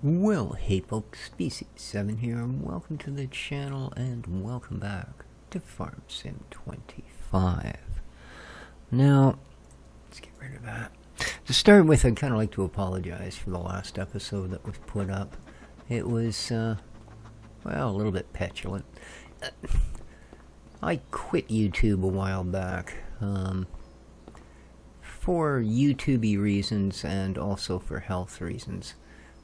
Well, hey folks, Species7 here, and welcome to the channel, and welcome back to Farm Sim 25. Now, let's get rid of that. To start with, I'd kind of like to apologize for the last episode that was put up. It was, well, a little bit petulant. I quit YouTube a while back, for YouTube-y reasons and also for health reasons.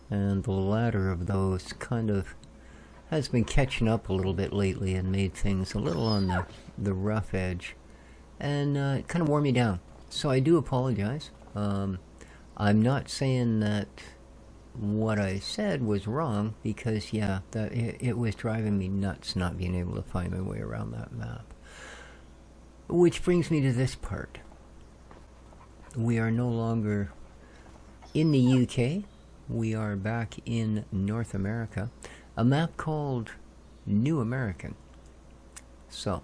And the latter of those kind of has been catching up a little bit lately and made things a little on the rough edge. And it kind of wore me down. So I do apologize. I'm not saying that what I said was wrong, because yeah, it was driving me nuts not being able to find my way around that map. Which brings me to this part. We are no longer in the UK. We are back in North America. A map called New American. So,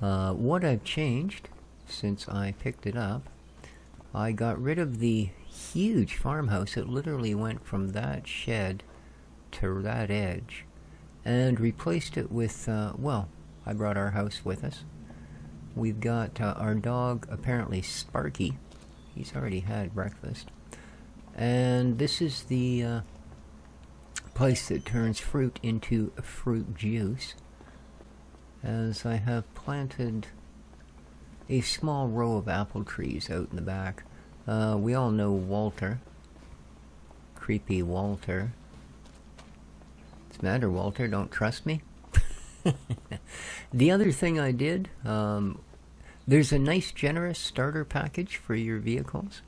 what I've changed since I picked it up, I got rid of the huge farmhouse. It literally went from that shed to that edge, and replaced it with, well, I brought our house with us. We've got our dog, apparently Sparky. He's already had breakfast. And this is the place that turns fruit into fruit juice, as I have planted a small row of apple trees out in the back. We all know Walter. Creepy Walter. What's the matter, Walter? Don't trust me? The other thing I did, there's a nice generous starter package for your vehicles.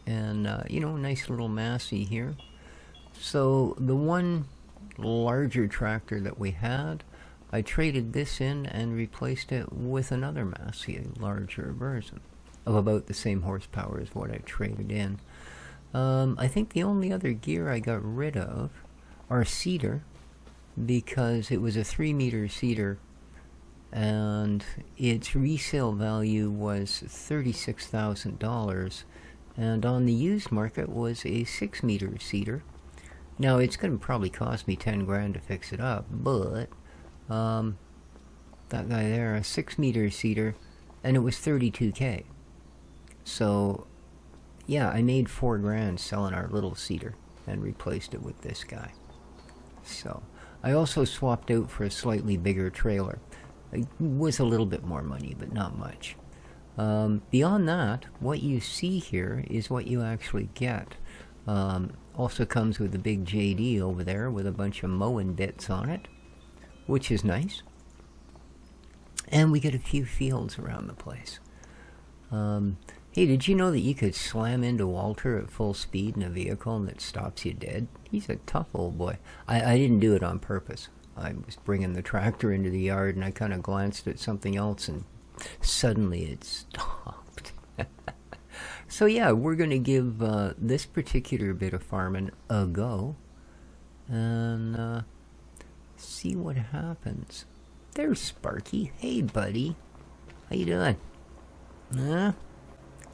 And, you know, nice little Massey here. So the one larger tractor that we had, I traded this in and replaced it with another Massey, a larger version of about the same horsepower as what I traded in. I think the only other gear I got rid of are seeder, because it was a 3-meter seeder and its resale value was $36,000. And on the used market was a 6-meter seeder. Now it's going to probably cost me 10 grand to fix it up, but that guy there, a 6-meter seeder, and it was 32K. So yeah, I made 4 grand selling our little seeder and replaced it with this guy. So I also swapped out for a slightly bigger trailer. It was a little bit more money, but not much. Beyond that, what you see here is what you actually get. Also comes with a big JD over there with a bunch of mowing bits on it, which is nice. And we get a few fields around the place. Hey, did you know that you could slam into Walter at full speed in a vehicle and it stops you dead? He's a tough old boy. I didn't do it on purpose. I was bringing the tractor into the yard and I kind of glanced at something else and suddenly it stopped. So yeah, we're going to give this particular bit of farming a go and see what happens. There's Sparky. Hey buddy, how you doing? Huh?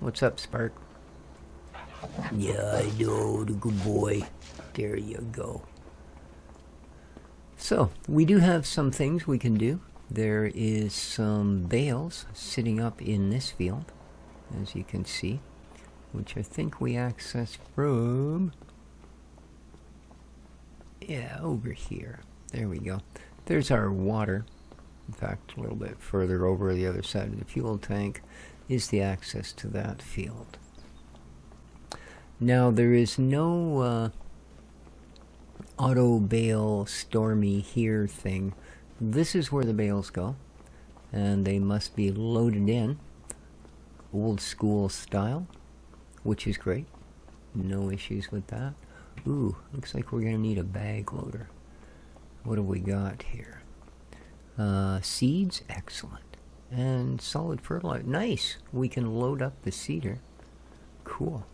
What's up, Spark? Yeah, I know, the good boy. There you go. So we do have some things we can do. There is some bales sitting up in this field, as you can see, which I think we access from, yeah, over here. There we go. There's our water. In fact, a little bit further over the other side of the fuel tank is the access to that field. Now, there is no auto bale store me here thing. This is where the bales go, and they must be loaded in old school style, which is great. No issues with that. Ooh, looks like we're going to need a bag loader. What have we got here? Seeds, excellent. And solid fertilizer, nice. We can load up the seeder. Cool.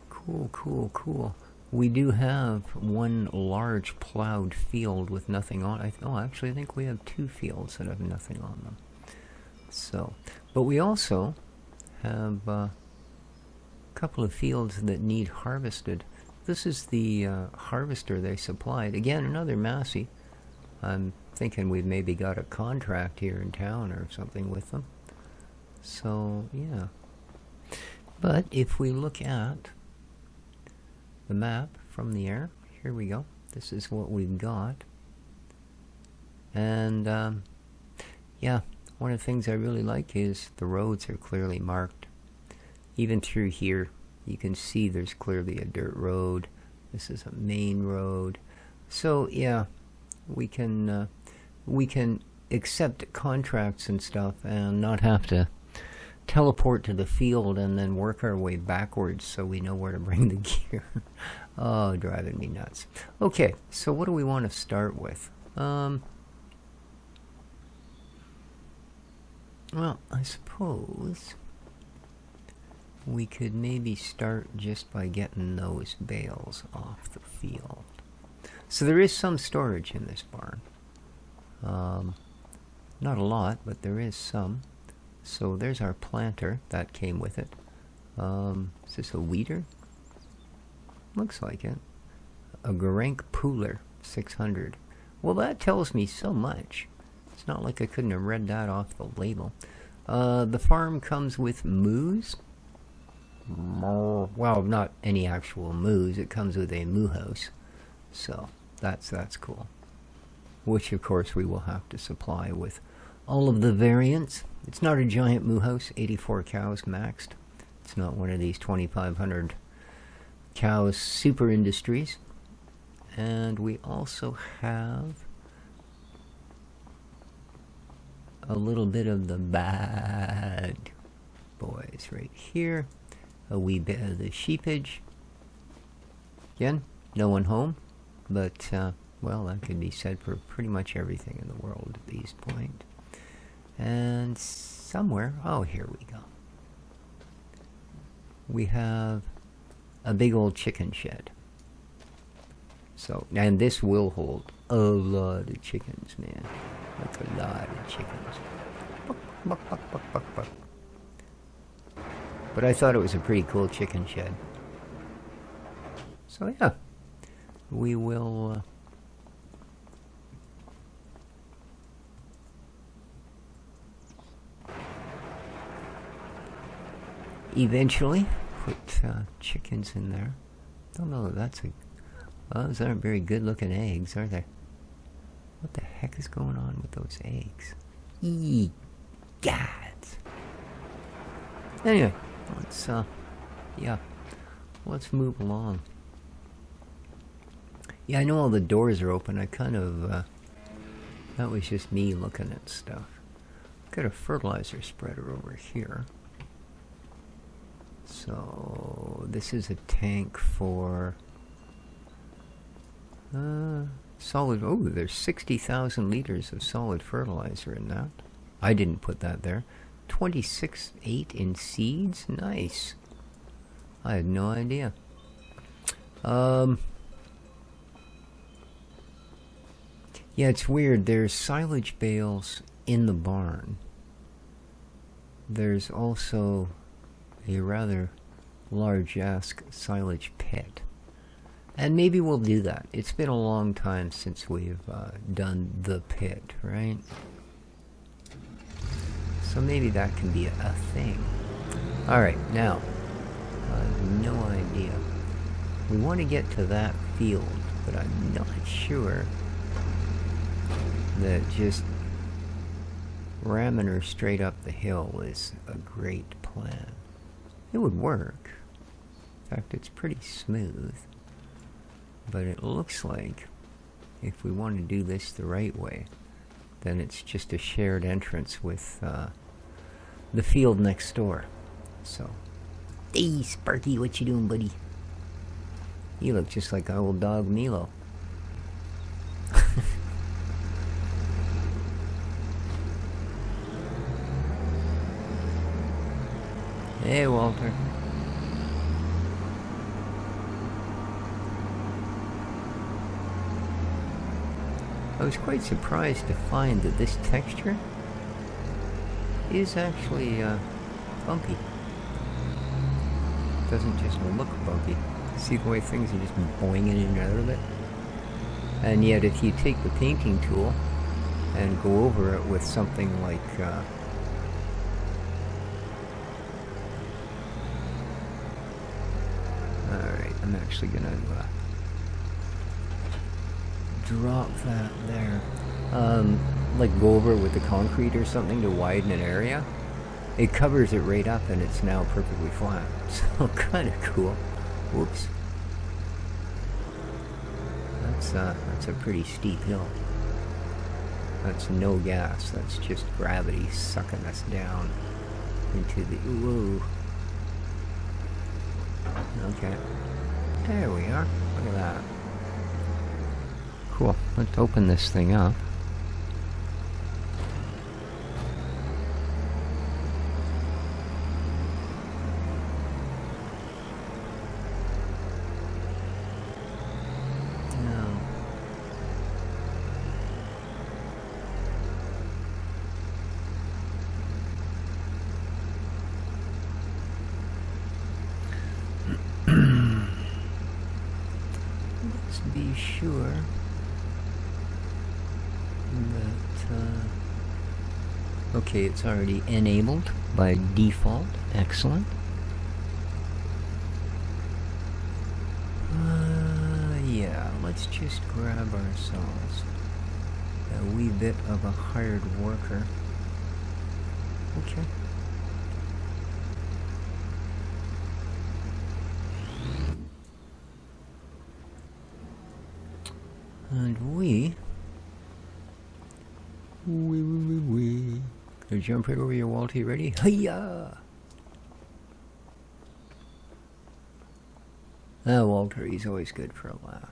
Cool, cool, cool. We do have one large plowed field with nothing on it. Oh, actually, I think we have 2 fields that have nothing on them. So, but we also have couple of fields that need harvested. This is the harvester they supplied. Again, another Massey. I'm thinking we've maybe got a contract here in town or something with them. So, yeah. But if we look at the map from the air, here we go. This is what we've got. And, yeah, one of the things I really like is the roads are clearly marked. Even through here, you can see there's clearly a dirt road. This is a main road. So, yeah, we can accept contracts and stuff and not have to teleport to the field and then work our way backwards so we know where to bring the gear. Oh, driving me nuts. Okay, so what do we want to start with? Well, I suppose we could maybe start just by getting those bales off the field. So there is some storage in this barn. Not a lot, but there is some. So there's our planter. That came with it. Is this a weeder? Looks like it. A Garank Pooler 600. Well, that tells me so much. It's not like I couldn't have read that off the label. The farm comes with moose. Well, not any actual moose. It comes with a moo house. So that's cool. Which, of course, we will have to supply with all of the variants. It's not a giant moo house. 84 cows maxed. It's not one of these 2,500 cows super industries. And we also have a little bit of the bad boys right here. A wee bit of the sheepage. Again, no one home, but well, that could be said for pretty much everything in the world at this point. And somewhere, oh, here we go. We have a big old chicken shed. So, and this will hold a lot of chickens, man. Like a lot of chickens. Buck, buck, buck, buck, buck, buck. But I thought it was a pretty cool chicken shed. So yeah, we will eventually put chickens in there. Don't know that that's a... Well, those aren't very good looking eggs, are they? What the heck is going on with those eggs? Eee, gods. Anyway, let's yeah, let's move along. Yeah, I know all the doors are open. I kind of that was just me looking at stuff. Got a fertilizer spreader over here. So this is a tank for solid. Oh, there's 60,000 liters of solid fertilizer in that. I didn't put that there. 26.8 in seeds. Nice. I had no idea. Yeah, it's weird. There's silage bales in the barn. There's also a rather large-esque silage pit. And maybe we'll do that. It's been a long time since we've done the pit, right? So maybe that can be a thing. Alright, now, I have no idea. We want to get to that field, but I'm not sure that just ramming her straight up the hill is a great plan. It would work. In fact, it's pretty smooth. But it looks like if we want to do this the right way, then it's just a shared entrance with the field next door. So, hey Sparky, what you doing, buddy? You look just like our old dog Milo. Hey Walter. I was quite surprised to find that this texture is actually bumpy. doesn't just look buggy. See the way things are just boinging in and out of it? And yet if you take the painting tool and go over it with something like alright, I'm actually gonna drop that there. Like go over it with the concrete or something to widen an area. It covers it right up and it's now perfectly flat. So kind of cool. Whoops. That's a pretty steep hill. That's no gas. That's just gravity sucking us down into the... Whoa. Okay. There we are. Look at that. Cool. Let's open this thing up. Let's be sure that okay, it's already enabled by default. Excellent. Yeah, let's just grab ourselves a wee bit of a hired worker. Okay. And we gonna jump right over your wall till you're ready. Hiya! Ah, Walter, he's always good for a laugh.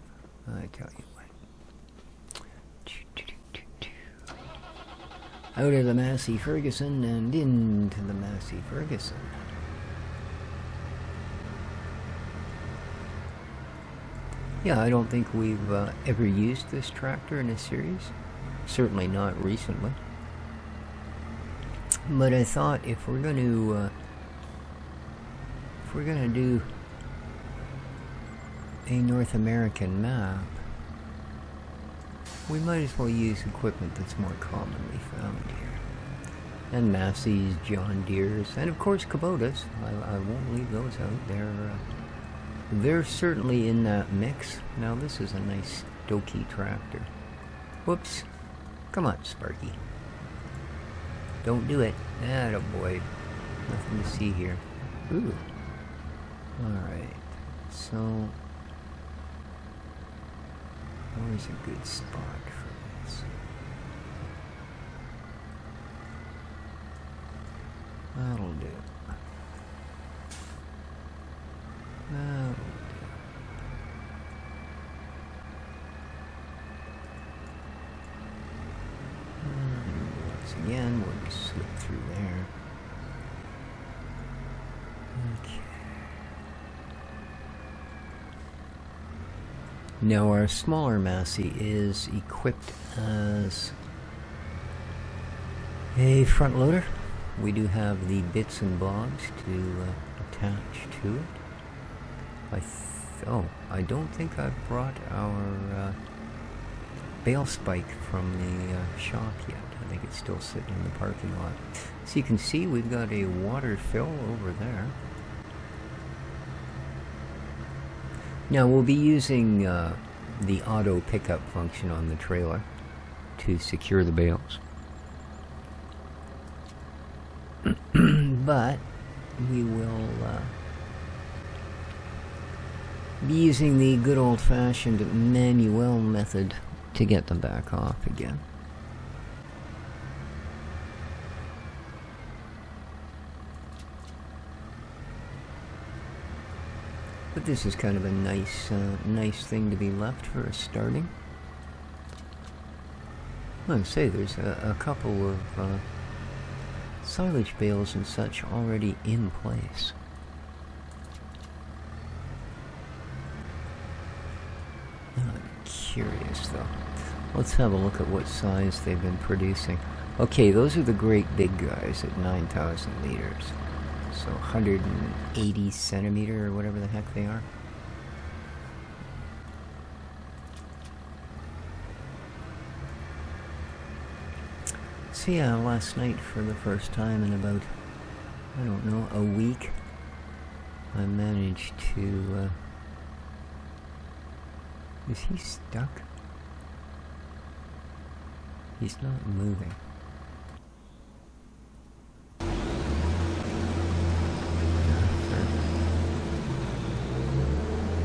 I tell you what. Out of the Massey Ferguson and into the Massey Ferguson. Yeah, I don't think we've ever used this tractor in a series. Certainly not recently. But I thought if we're going to do a North American map, we might as well use equipment that's more commonly found here. And Massey's, John Deere's, and of course Kubota's. I won't leave those out. They're certainly in that mix. Now this is a nice Stokey tractor. Whoops. Come on, Sparky. Don't do it. Attaboy. Nothing to see here. Ooh. Alright. So... where's a good spot for this? That'll do. That'll do. Once again, we'll just slip through there. Okay. Now our smaller Massey is equipped as a front loader. We do have the bits and bobs to attach to it. I don't think I've brought our bale spike from the shop yet. I think it's still sitting in the parking lot. So you can see we've got a water fill over there. Now we'll be using the auto pickup function on the trailer to secure the bales. But we will be using the good old-fashioned manual method to get them back off again. But this is kind of a nice thing to be left for a starting. Like I say, there's a couple of silage bales and such already in place. I'm curious though. Let's have a look at what size they've been producing. Okay, those are the great big guys at 9,000 liters. So 180 centimeter or whatever the heck they are. So yeah, last night for the first time in about, I don't know, a week, I managed to, is he stuck? He's not moving.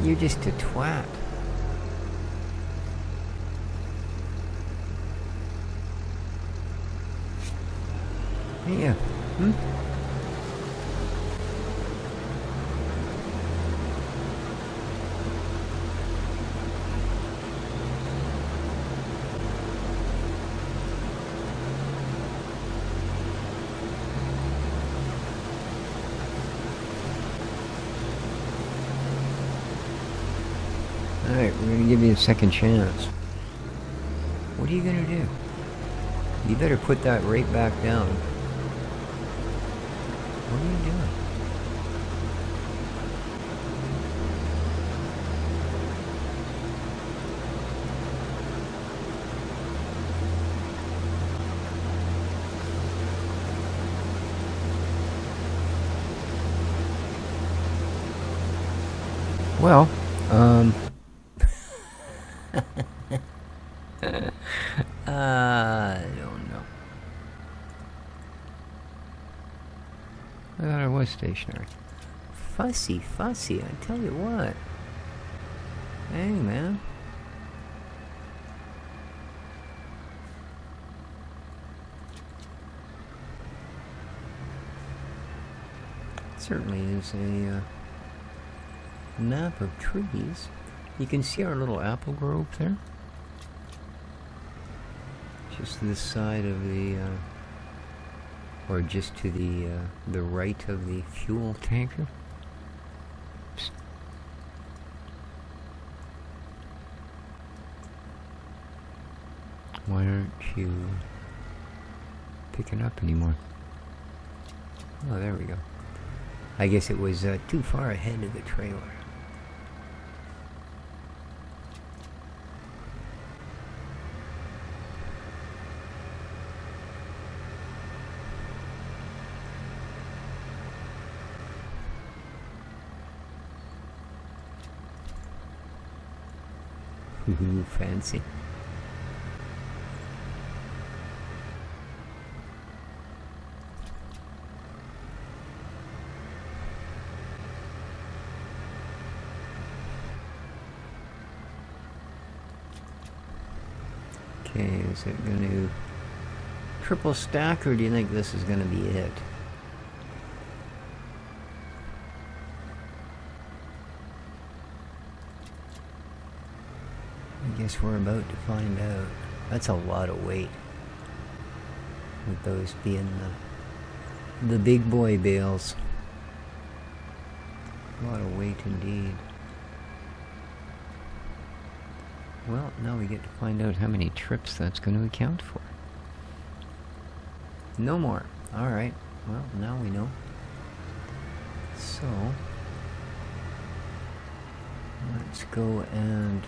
You're just a twat. Yeah. Hmm? Alright, we're gonna give you a second chance. What are you gonna do? You better put that right back down. What are you doing? Well, I don't know. I thought I was stationary. Fussy, fussy, I tell you what. Hey, man. It certainly is a map of trees. You can see our little apple grove there. Just this side of the, or just to the right of the fuel tanker. Psst. Why aren't you picking up anymore? Oh, there we go. I guess it was too far ahead of the trailer. Ooh, fancy. Okay, is it going to triple stack, or do you think this is going to be it? I guess we're about to find out. That's a lot of weight. With those being the big boy bales. A lot of weight indeed. Well, now we get to find out how many trips that's going to account for. No more. Alright. Well, now we know. So, let's go and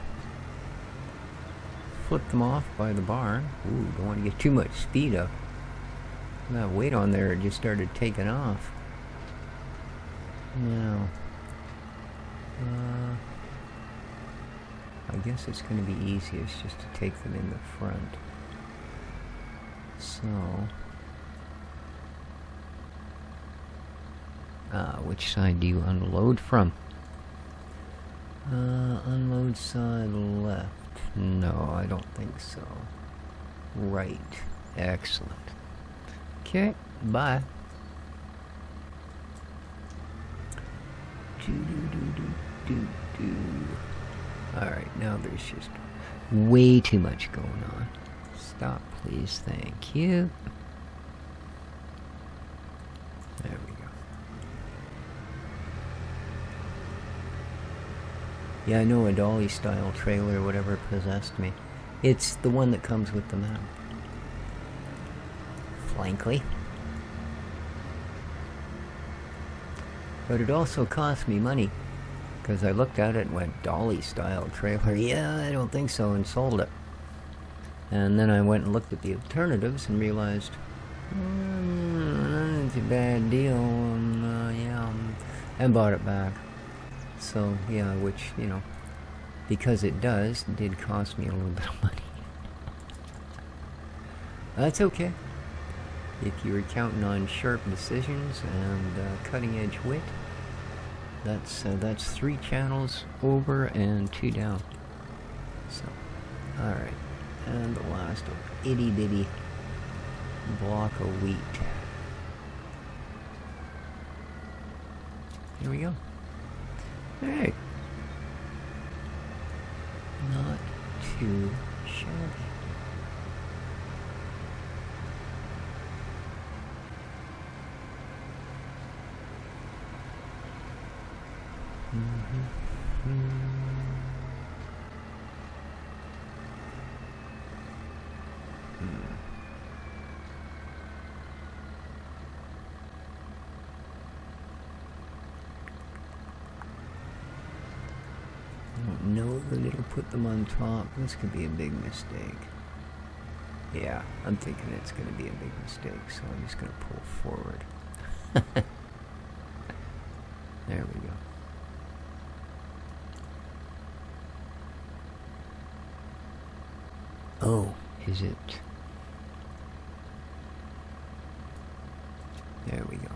flip them off by the barn. Ooh, don't want to get too much speed up. That weight on there just started taking off. Now, I guess it's going to be easiest just to take them in the front. So, which side do you unload from? Unload side left. No, I don't think so. Right. Excellent. Okay, bye. Alright, now there's just way too much going on. Stop, please. Thank you. There we go. Yeah, I know a dolly style trailer, whatever possessed me. It's the one that comes with the map. Frankly. But it also cost me money, because I looked at it and went, dolly style trailer, yeah, I don't think so, and sold it. And then I went and looked at the alternatives and realized, that's a bad deal, and bought it back. So, yeah, which, you know, because it did cost me a little bit of money. That's okay. If you were counting on sharp decisions and cutting-edge wit, that's 3 channels over and 2 down. So, all right, and the last itty-bitty block of wheat. Here we go. All right, not too shabby. No, it'll put them on top. This could be a big mistake. Yeah, I'm thinking it's going to be a big mistake, so I'm just going to pull forward. There we go. Oh, is it? There we go.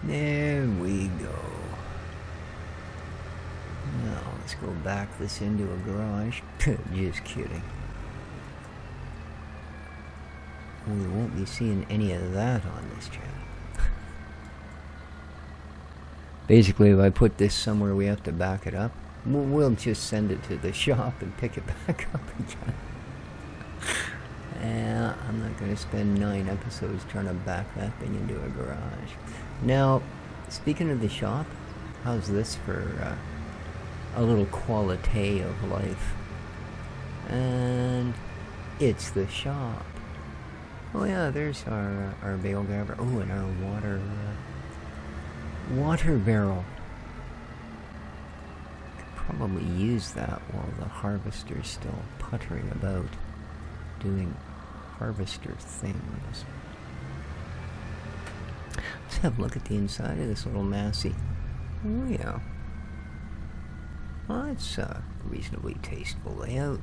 There we go. Now, let's go back this into a garage. Just kidding. We won't be seeing any of that on this channel. Basically, if I put this somewhere we have to back it up, we'll just send it to the shop and pick it back up again. Yeah, I'm not going to spend 9 episodes trying to back that thing into a garage. Now, speaking of the shop, how's this for a little quality of life? And it's the shop. Oh yeah, there's our bale grabber. Oh, and our water barrel. Could probably use that while the harvester's still puttering about doing harvester things. Let's have a look at the inside of this little Massey. Oh yeah. Well, it's a reasonably tasteful layout.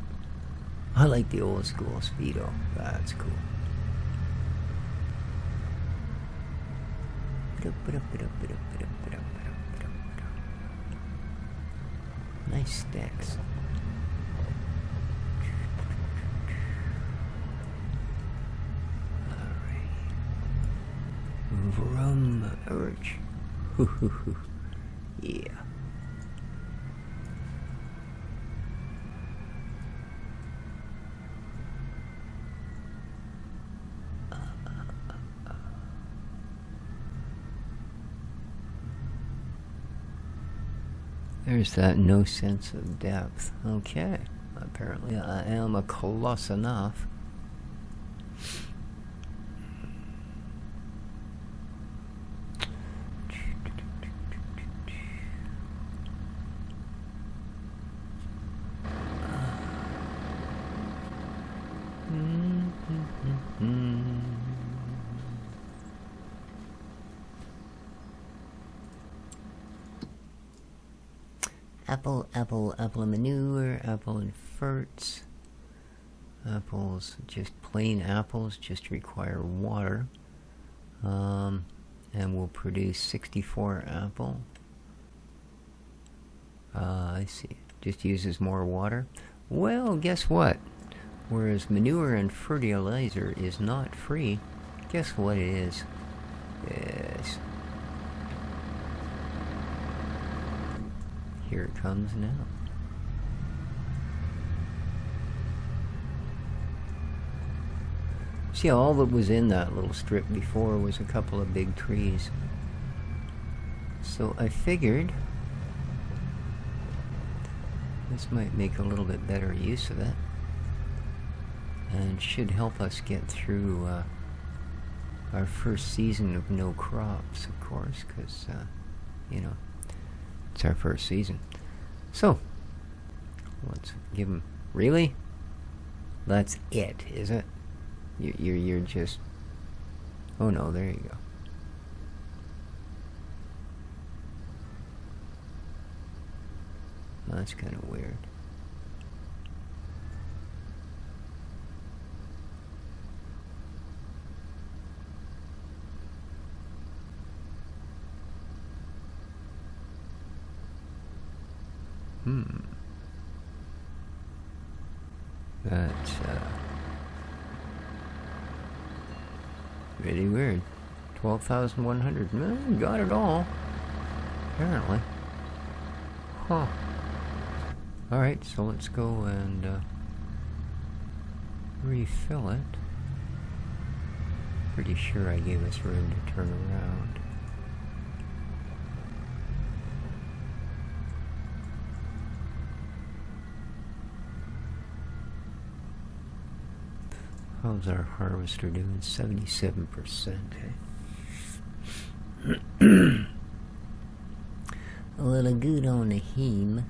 I like the old school Speedo. That's cool. Nice stacks. Alright. Vroom urge. Yeah. There's that no sense of depth. Okay. Apparently I am a coloss enough. Apple and manure, apple and ferts. Apples, just plain apples, just require water. And will produce 64 apple. I see. Just uses more water. Well, guess what? Whereas manure and fertilizer is not free, guess what it is? Yes. Here it comes now. See, all that was in that little strip before was a couple of big trees. So I figured this might make a little bit better use of it. And should help us get through our first season of no crops, of course, because, you know, it's our first season. So, let's give them... Really? That's it, is it? You're just... Oh no, there you go. That's kind of weird. That's really weird. 12,100. Man, got it all. Apparently. Huh. Alright, so let's go and refill it. Pretty sure I gave us room to turn around. How's our harvester doing? 77%, eh? A little good on the heme.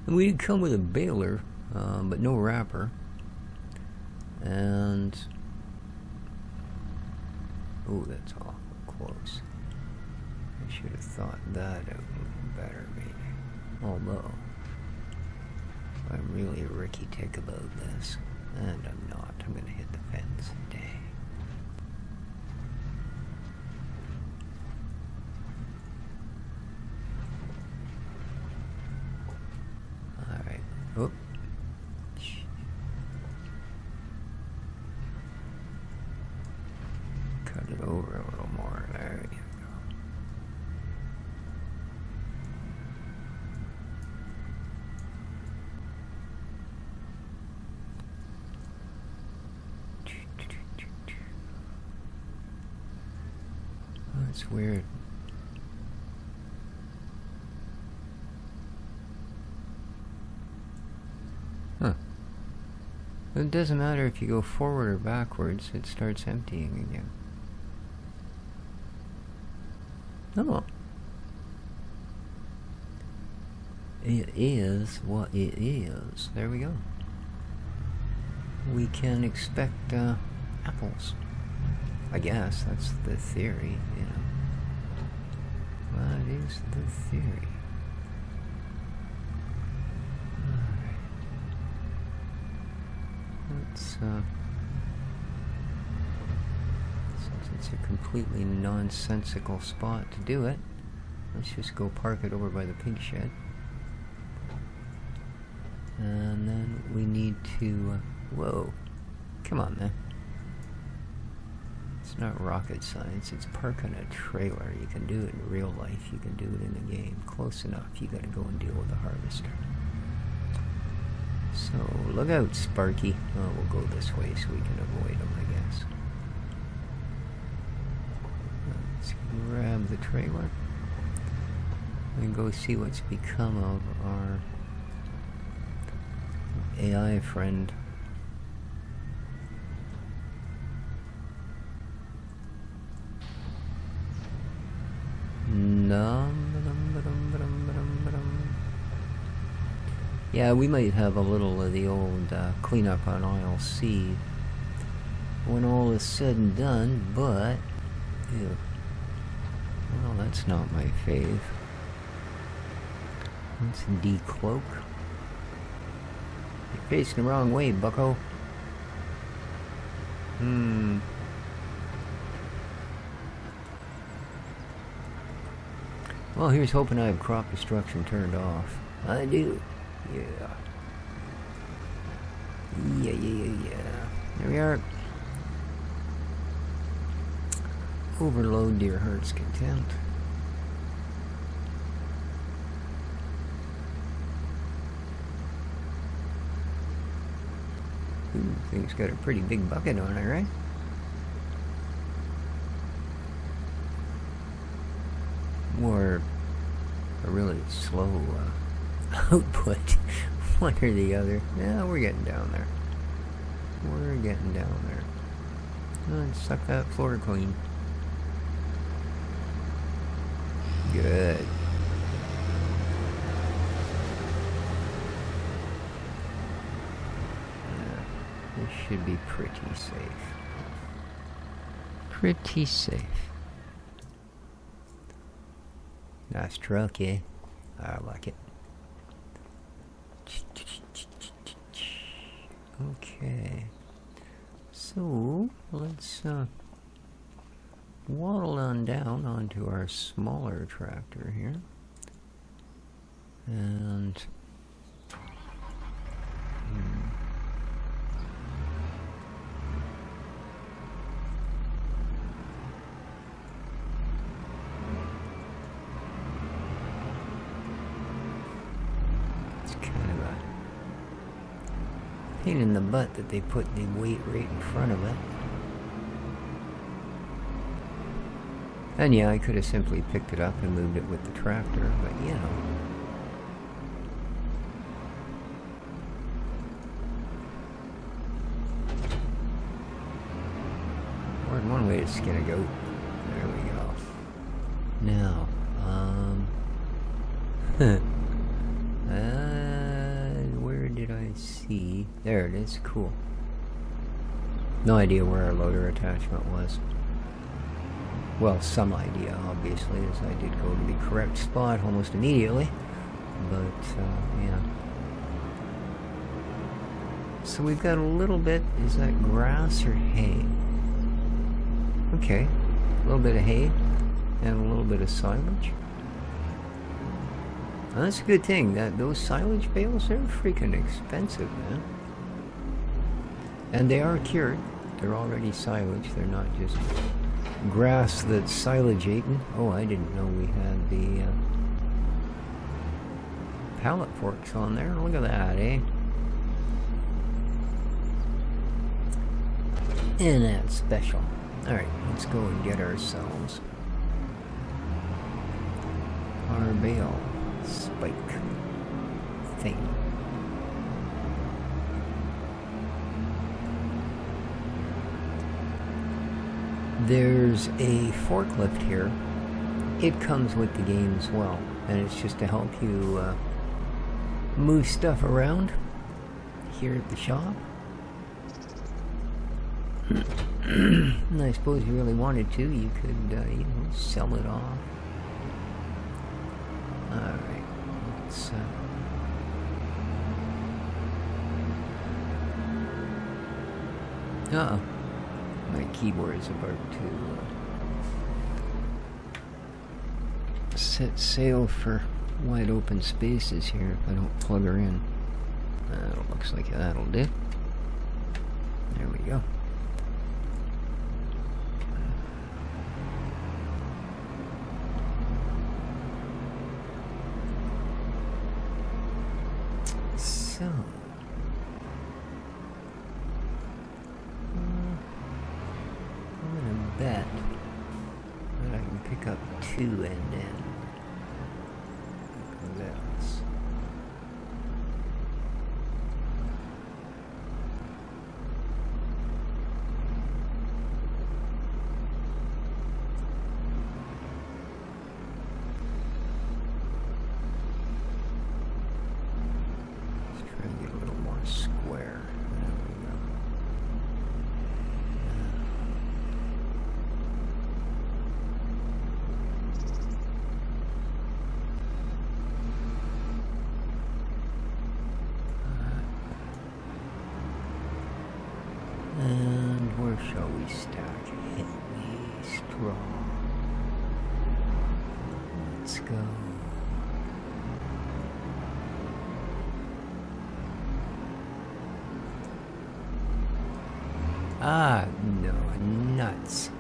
And we did come with a baler, but no wrapper. And... oh, that's awful close. I should have thought that out better, maybe. Although, I'm really a Ricky tick about this. And I'm not. I'm gonna hit the fence. Dang. Alright. Oop. Cut it over a little more. There you go. That's weird. Huh. It doesn't matter if you go forward or backwards, it starts emptying again. Oh. It is what it is. There we go. We can expect apples. I guess that's the theory, you know. That is the theory. Alright. Let's, since it's a completely nonsensical spot to do it, let's just go park it over by the pig shed. And then we need to, whoa, come on, man. It's not rocket science, it's parking a trailer. You can do it in real life, you can do it in the game. Close enough, you gotta go and deal with the harvester. So, look out, Sparky. Oh, we'll go this way so we can avoid him, I guess. Let's grab the trailer and go see what's become of our AI friend. Yeah, we might have a little of the old cleanup on aisle C when all is said and done, but ew. Well, that's not my fave. Let's decloak. You're facing the wrong way, bucko. Well, here's hoping I have crop destruction turned off. I do. Yeah. Yeah. There we are. Overload to your heart's content. Ooh, thing's got a pretty big bucket on it, right? Or a really slow output, one or the other. Yeah, we're getting down there. We're getting down there. Let's suck that floor clean. Good. This should be pretty safe. Pretty safe. Nice truck, eh? I like it. Okay. So, let's waddle on down onto our smaller tractor here. And... pain in the butt that they put the weight right in front of it. And yeah, I could have simply picked it up and moved it with the tractor, but you know. More than one way to skin a goat. There we go. Now, where did I see? There it is. Cool. No idea where our loader attachment was. Well, some idea, obviously, as I did go to the correct spot almost immediately. But, yeah. So we've got a little bit, is that grass or hay? Okay. A little bit of hay and a little bit of silage. Now, that's a good thing. Those silage bales, they're freaking expensive, man. And they are cured. They're already silage. They're not just grass that's silage eaten. Oh, I didn't know we had the pallet forks on there. Look at that, eh? And that's special. Alright, let's go and get ourselves our bale spike thing. There's a forklift here. It comes with the game as well, and it's just to help you move stuff around here at the shop. And I suppose you really wanted to, you could, you know, sell it off. Alright, let's, uh-oh. My keyboard is about to set sail for wide open spaces here if I don't plug her in. That looks like that'll do. There we go. So, I'm gonna bet that I can pick up 2 end-end. That's square. There we go. And where shall we stack? Hit me strong. Let's go. Ah, no, nuts.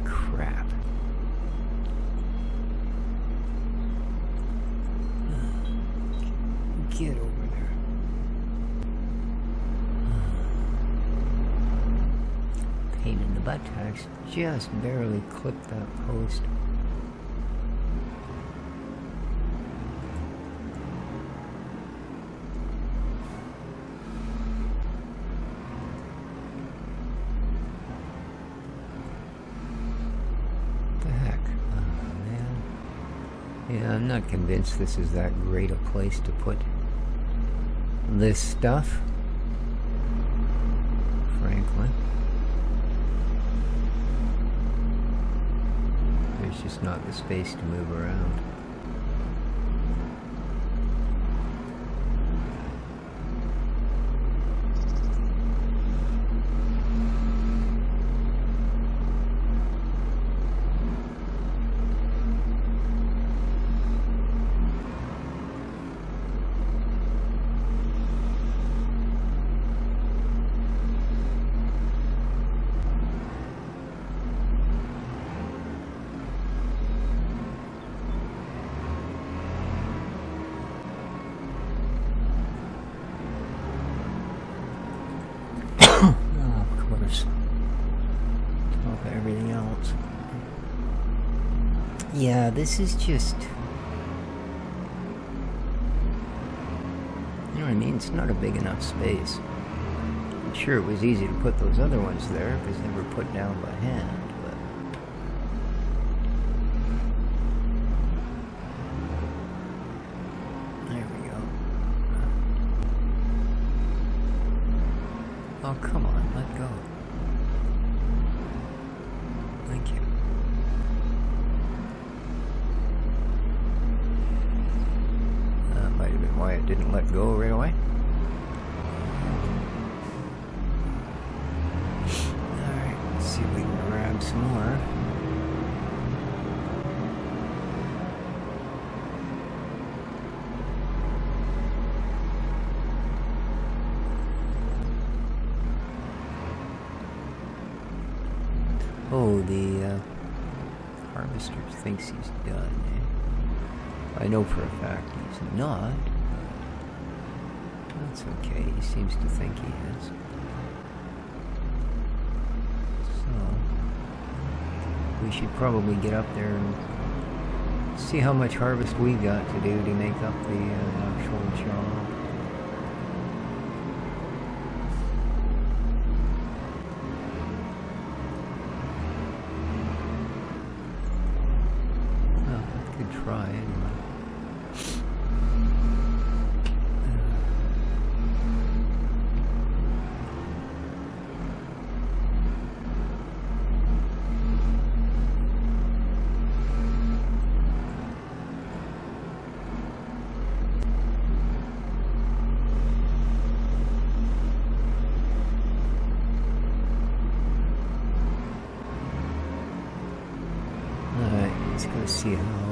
Crap. Get over there. buttocks just barely clipped that post. Yeah, I'm not convinced this is that great a place to put this stuff, frankly. There's just not the space to move around. Everything else. Yeah, this is just, you know what I mean? It's not a big enough space. I'm sure it was easy to put those other ones there because they were put down by hand, but there we go. Oh, come on, let go. Thank you. That might have been why it didn't let go right away. Alright, let's see if we can grab some more. Oh, the harvester thinks he's done. I know for a fact he's not. That's okay. He seems to think he is. So, we should probably get up there and see how much harvest we got to do to make up the actual job. Try anyway. Alright, let's go see how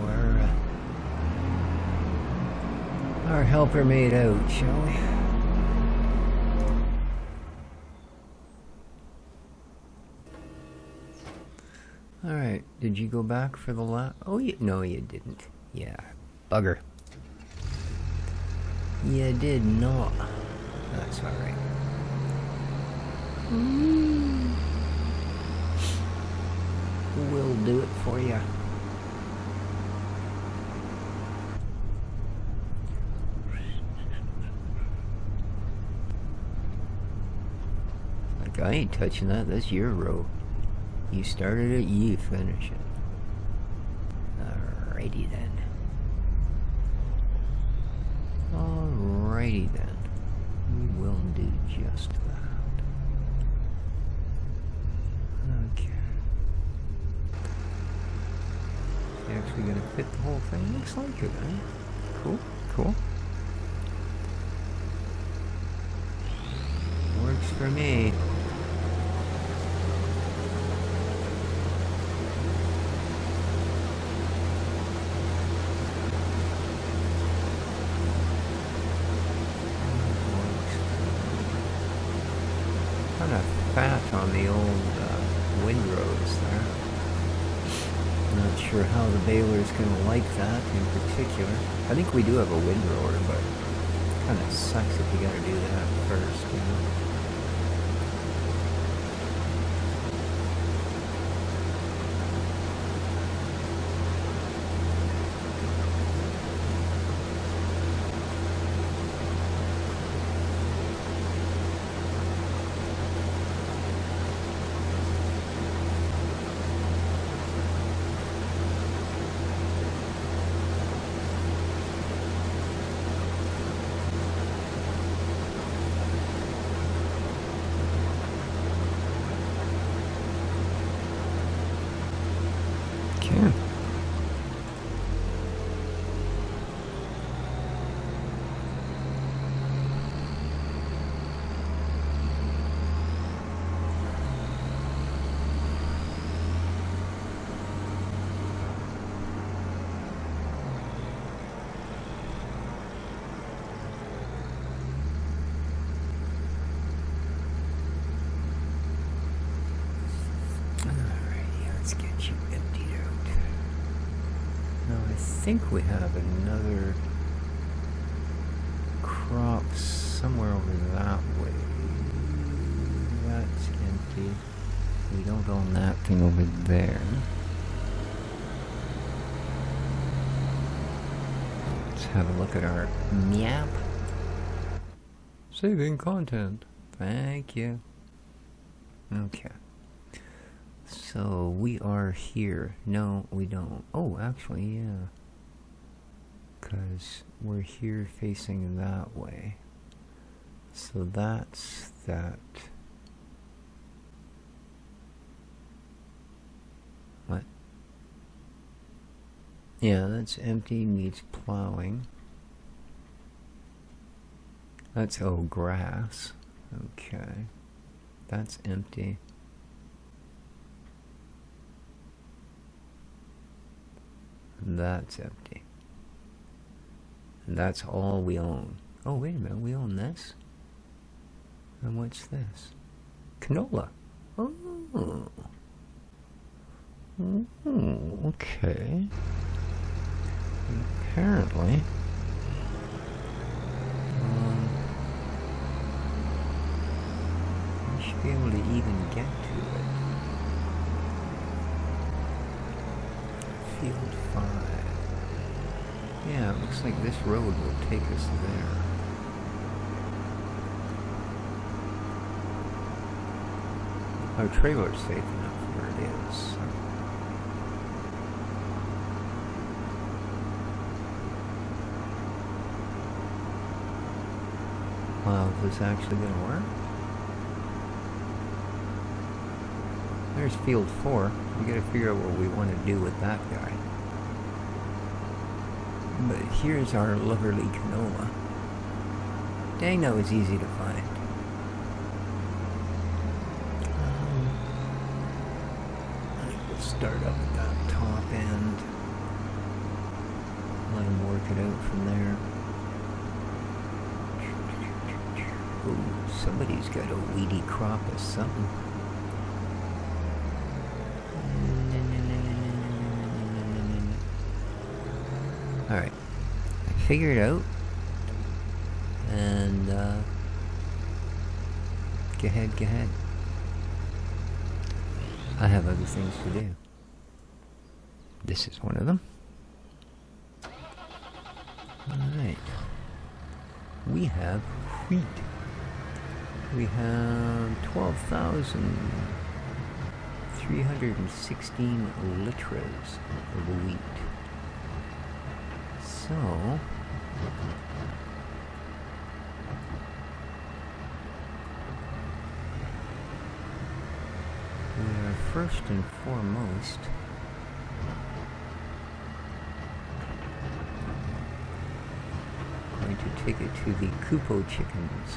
our helper made out, shall we? Alright, did you go back for the last? Oh, no, you didn't. Yeah, bugger. You did not. That's alright. We'll do it for you. I ain't touching that. That's your row. You started it, you finish it. Alrighty then. Alrighty then. We will do just that. Okay. Is he actually gonna fit the whole thing? Looks like it, eh? Cool, cool. Works for me. Kind of fat on the old windrows there. Not sure how the baler's going to like that in particular. I think we do have a windrower, but it kind of sucks if you got to do that first, you know. think we have another crop somewhere over that way. That's empty. We don't own that thing over there. Let's have a look at our map. Saving content. Thank you. Okay. So we are here. No, we don't. Oh, actually, yeah. Because we're here facing that way. So that's that. What? Yeah, that's empty, needs plowing. That's, oh, grass. Okay. That's empty. That's empty. And that's all we own. Oh, wait a minute, we own this? And what's this? Canola. Oh. Okay. Apparently. We should be able to even get to it. Field 5. Yeah, it looks like this road will take us there. Our trailer's safe enough where it is. So. Wow, is this actually going to work? There's field 4. We got to figure out what we want to do with that guy. But here's our lovely canola. Dang, that was easy to find. I think we'll start up at that top end. Let him work it out from there. Ooh, somebody's got a weedy crop of something. Alright, figure it out, and go ahead. I have other things to do. This is one of them. Alright, we have wheat. We have 12,316 liters of wheat. So, we are first and foremost going to take it to the Kupo chickens.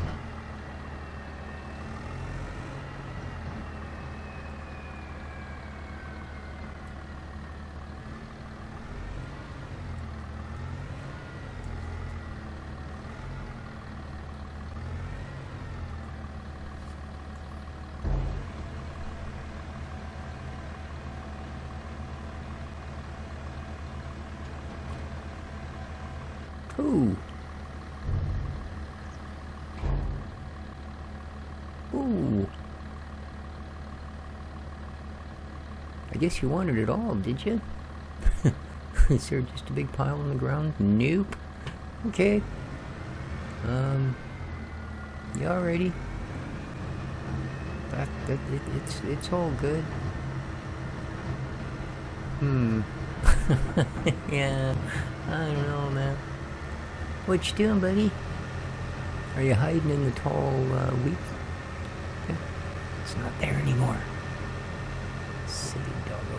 Ooh. Ooh. I guess you wanted it all, did you? Is there just a big pile on the ground? Nope. Okay. You already? It's all good. Yeah, I don't know, man. What you doing, buddy? Are you hiding in the tall wheat? Okay. It's not there anymore. Silly doggo.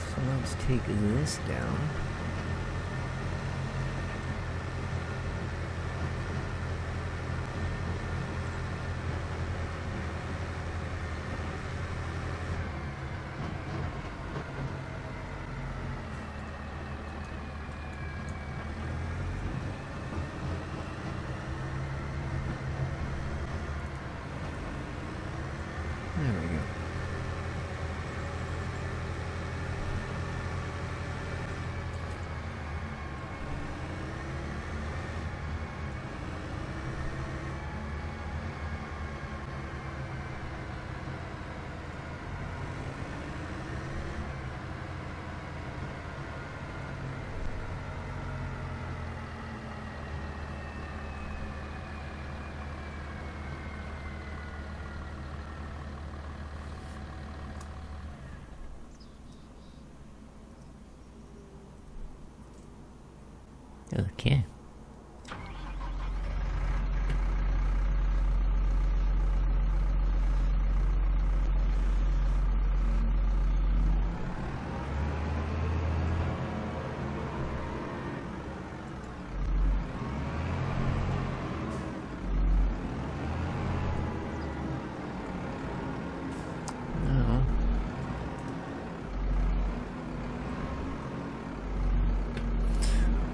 So let's take this down. There we go. Okay. Now,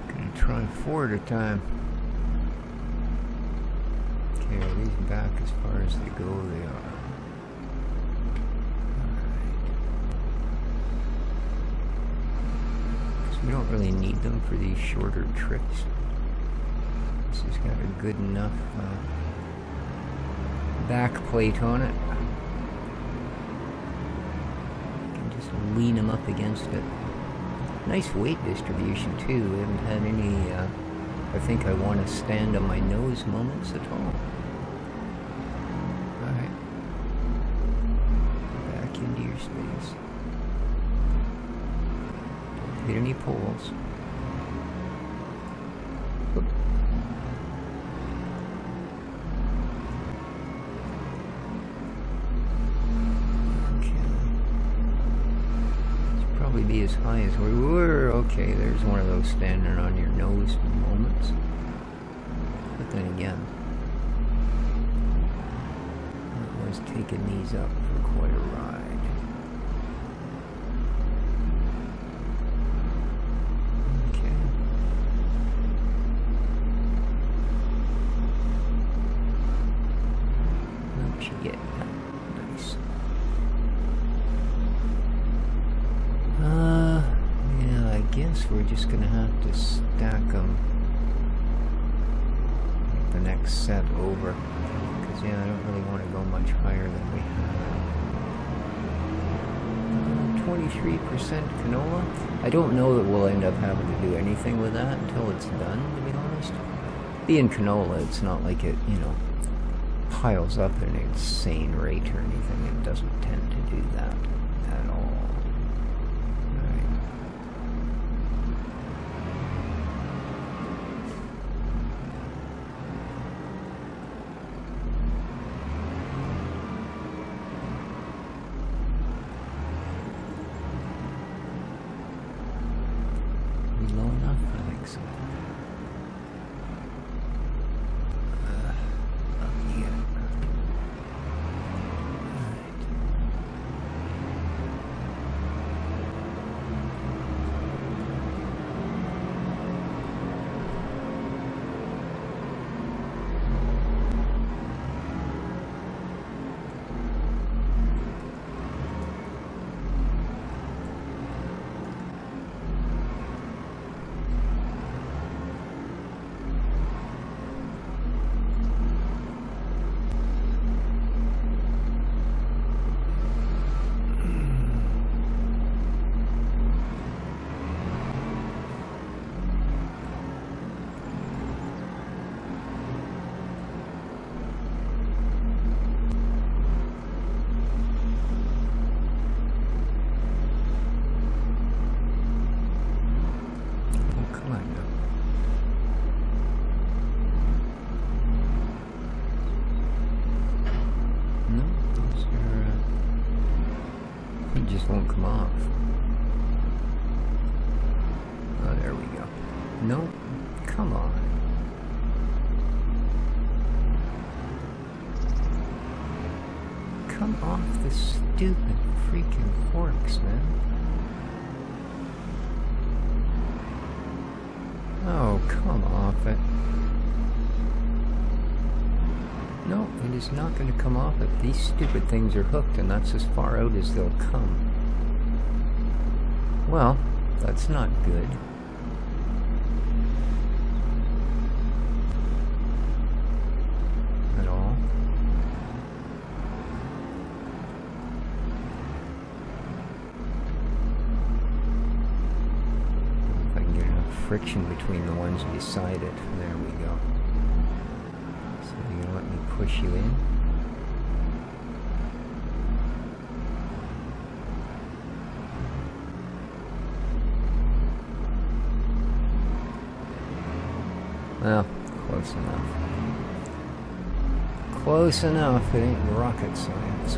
gonna try 4 at a time. Okay, are these back as far as they go? They are. We don't really need them for these shorter trips. This has got a good enough back plate on it. You can just lean them up against it. Nice weight distribution too. We haven't had any, I think I want to stand on my nose moments at all. Alright. Back into your space. Hit any poles. Whoop. Okay. Should probably be as high as we were. Okay, there's one of those standing on your nose moments. But then again, I was taking these up for quite a ride. We're just gonna have to stack them the next set over, because yeah, I don't really want to go much higher than we have. 23% canola. I don't know that we'll end up having to do anything with that until it's done, to be honest. Being canola, it's not like it, you know, piles up at an insane rate or anything. It doesn't tend to do that at all. Low enough? I think so. Up here. Just won't come off. Oh, there we go. Nope. Come on. Come off the stupid freaking forks, man. Oh, come off it. No, it is not going to come off it. These stupid things are hooked, and that's as far out as they'll come. Well, that's not good. At all. If I can get enough friction between the ones beside it. There we go. Let me push you in. Well, close enough. Close enough, it ain't rocket science.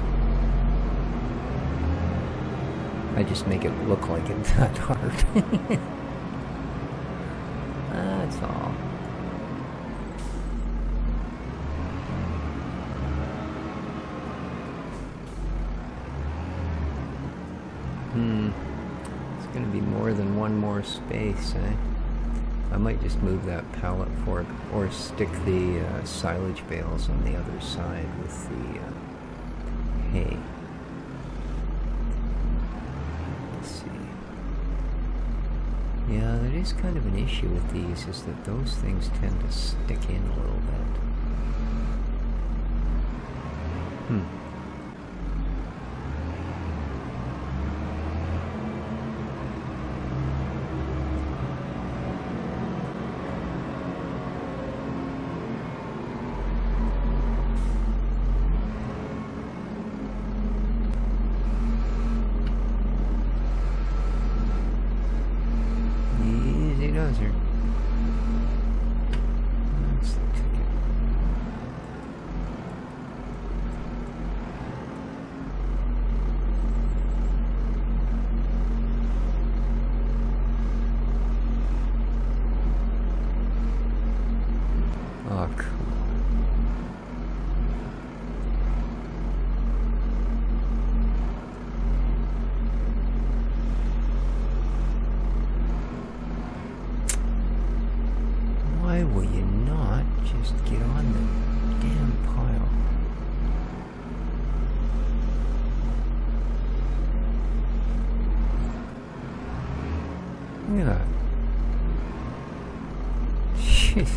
I just make it look like it's that hard. That's all. It's gonna be more than one more space, eh? I might just move that pallet fork or stick the silage bales on the other side with the hay. Let's see. Yeah, that is kind of an issue with these, is that those things tend to stick in a little bit. That's the ticket. Oh, come on. Why will you not just get on the damn pile? Look at that. Jeez.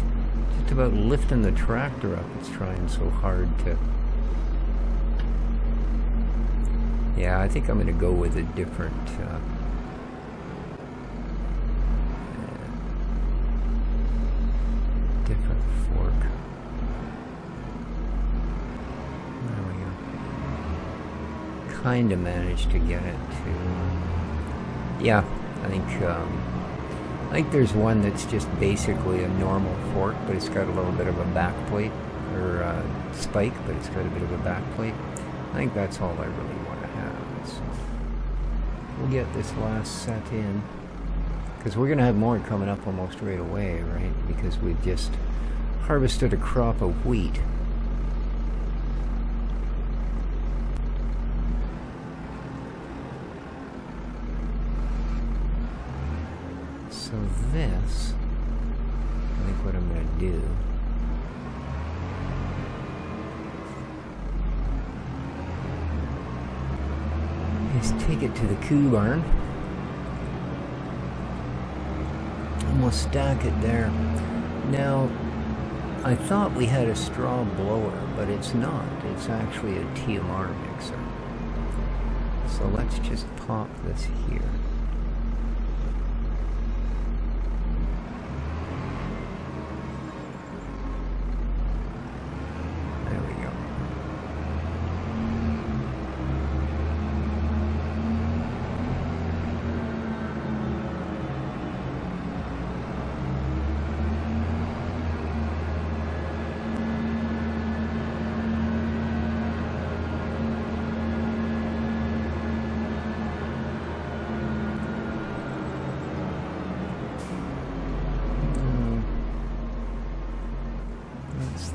Just about lifting the tractor up. It's trying so hard to... Yeah, I think I'm going to go with a different... different fork. There we go. Kinda managed to get it to... yeah, I think there's one that's just basically a normal fork, but it's got a little bit of a back plate, or spike, but it's got a bit of a back plate. I think that's all I really want to have. So we'll get this last set in. Because we're going to have more coming up almost right away, right? Because we've just harvested a crop of wheat. So this, I think what I'm going to do is take it to the coo barn. We'll stack it there. Now, I thought we had a straw blower, but it's not. It's actually a TMR mixer. So let's just pop this here. There we go.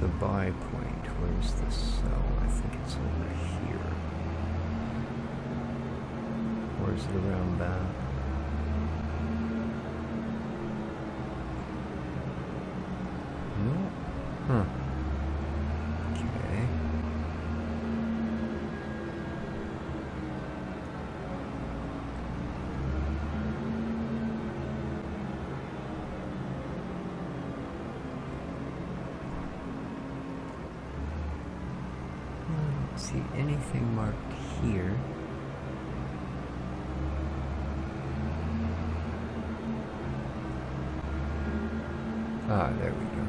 The buy point, where's the cell? I think it's over here. Or is it around that? No? Huh. Okay. See anything marked here. Ah, there we go.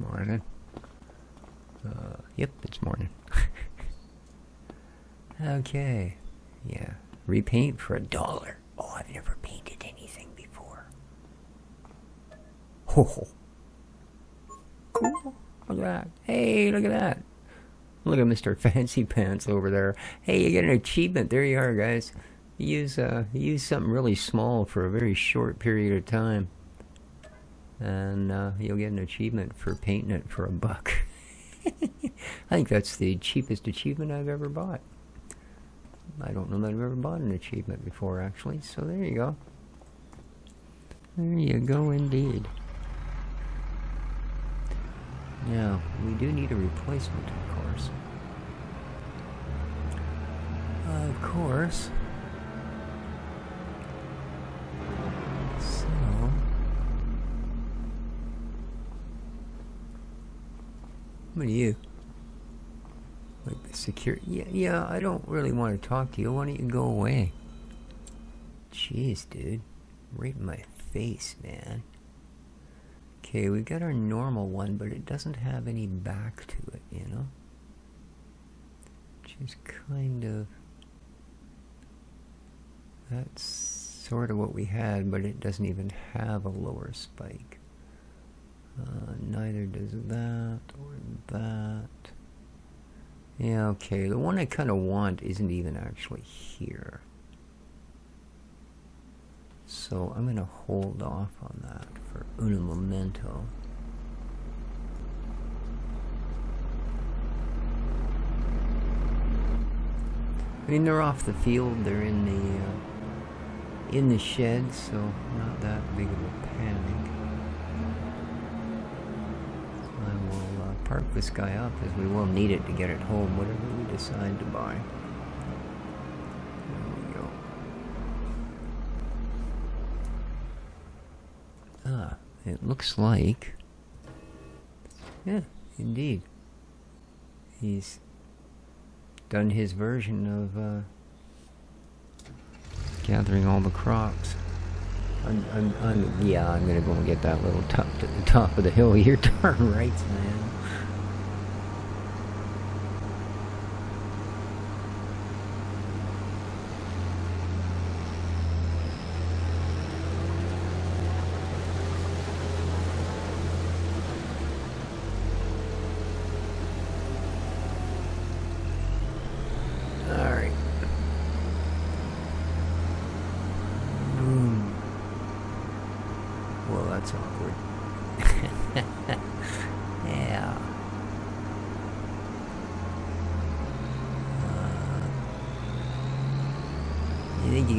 Morning. Yep, it's morning. Okay. Yeah. Repaint for $1. Oh, I've never painted anything before. Oh. Cool. Look at that. Hey, look at that. Look at Mr. Fancy Pants over there. Hey, you get an achievement. There you are, guys. You use something really small for a very short period of time. And you'll get an achievement for painting it for $1. I think that's the cheapest achievement I've ever bought. I don't know that I've ever bought an achievement before, actually. So there you go. There you go, indeed. Now, we do need a replacement, of course. Of course. So... What are you? Like the security? Yeah, I don't really want to talk to you. Why don't you go away? Jeez, dude. Right in my face, man. Okay, we got our normal one, but it doesn't have any back to it, you know? Which is kind of... That's sort of what we had, but it doesn't even have a lower spike. Neither does that or that. Yeah, okay, the one I kind of want isn't even actually here. So I'm going to hold off on that for un momento. I mean, they're off the field, they're in the shed, so not that big of a panic. Park this guy up, as we will need it to get it home, whatever we decide to buy. There we go. Ah, it looks like... Yeah, indeed. He's done his version of gathering all the crops. Yeah, I'm gonna go and get that little top to the top of the hill. You're darn right, man.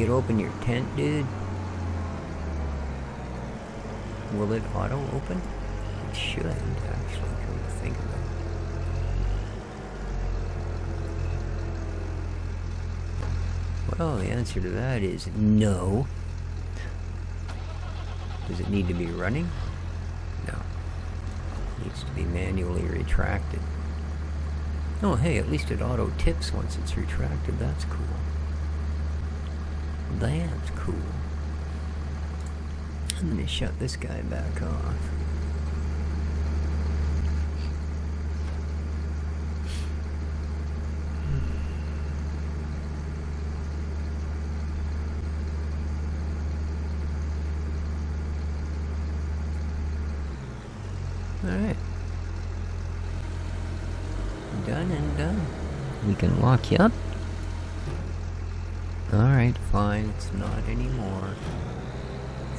Open your tent, dude? Will it auto open? It should, actually, come to think of it. Well, the answer to that is no. Does it need to be running? No. It needs to be manually retracted. Oh, hey, at least it auto tips once it's retracted. That's cool. That's cool. I'm gonna shut this guy back off. Alright. Done and done. We can lock you up. Alright, fine, it's not anymore.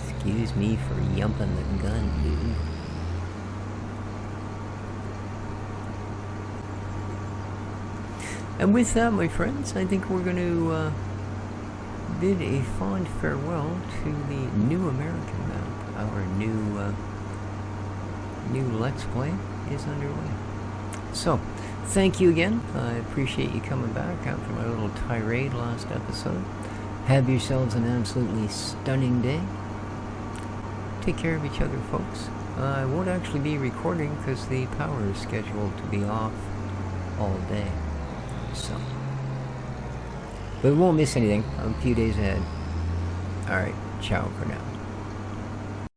Excuse me for yumping the gun, dude. And with that, my friends, I think we're going to bid a fond farewell to the new American map. Our new Let's Play is underway. So, thank you again. I appreciate you coming back after my little tirade last episode. Have yourselves an absolutely stunning day. Take care of each other, folks. I won't actually be recording because the power is scheduled to be off all day. So, but we won't miss anything. I'm a few days ahead. Alright, ciao for now.